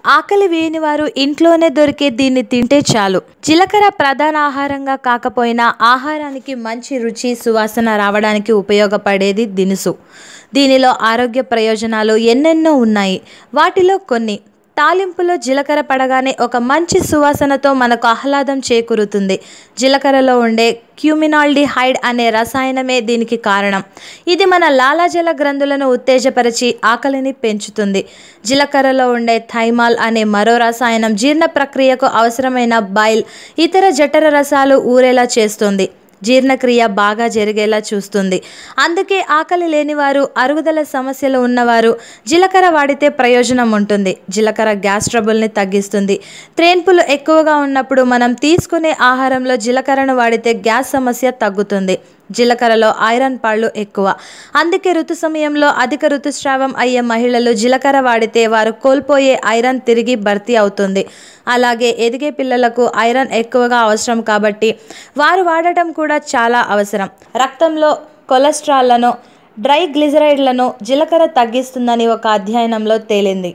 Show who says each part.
Speaker 1: ఆకలి వేయని వారు ఇంట్లోనే దొరికే దీన్ని తింటే చాలు. జీలకర్ర ప్రధాన ఆహారంగా కాకపోయినా ఆహారానికి మంచి రుచి, సువాసన రావడానికి ఉపయోగపడేది దినుసు. దీనిలో ఆరోగ్య ప్రయోజనాలు ఎన్నెన్నో ఉన్నాయి. వాటిలో కొన్ని: తాలింపులో జీలకర్ర పడగానే ఒక మంచి సువాసనతో మనకు ఆహ్లాదం చేకూరుతుంది. జీలకర్రలో ఉండే క్యూమినాల్డిహైడ్ అనే రసాయనమే దీనికి కారణం. ఇది మన లాలాజల గ్రంథులను ఉత్తేజపరిచి ఆకలిని పెంచుతుంది. జీలకర్రలో ఉండే థైమాల్ అనే మరో రసాయనం జీర్ణ ప్రక్రియకు అవసరమైన బైల్, ఇతర జఠర రసాలు ఊరేలా చేస్తుంది. జీర్ణక్రియ బాగా జరిగేలా చూస్తుంది. అందుకే ఆకలి లేనివారు, అరుగుదల సమస్యలు ఉన్నవారు జీలకర్ర వాడితే ప్రయోజనం ఉంటుంది. జీలకర్ర గ్యాస్ ట్రబుల్ని తగ్గిస్తుంది. త్రేన్పులు ఎక్కువగా ఉన్నప్పుడు మనం తీసుకునే ఆహారంలో జీలకర్రను వాడితే గ్యాస్ సమస్య తగ్గుతుంది. జీలకర్రలో ఐరన్ పాళ్ళు ఎక్కువ. అందుకే ఋతు సమయంలో అధిక ఋతుస్రావం అయ్యే మహిళలు జీలకర్ర వాడితే వారు కోల్పోయే ఐరన్ తిరిగి భర్తీ అవుతుంది. అలాగే ఎదిగే పిల్లలకు ఐరన్ ఎక్కువగా అవసరం కాబట్టి వారు వాడటం కూడా చాలా అవసరం. రక్తంలో కొలెస్ట్రాల్లను, ట్రైగ్లిజరైడ్లను జీలకర్ర తగ్గిస్తుందని ఒక అధ్యయనంలో తేలింది.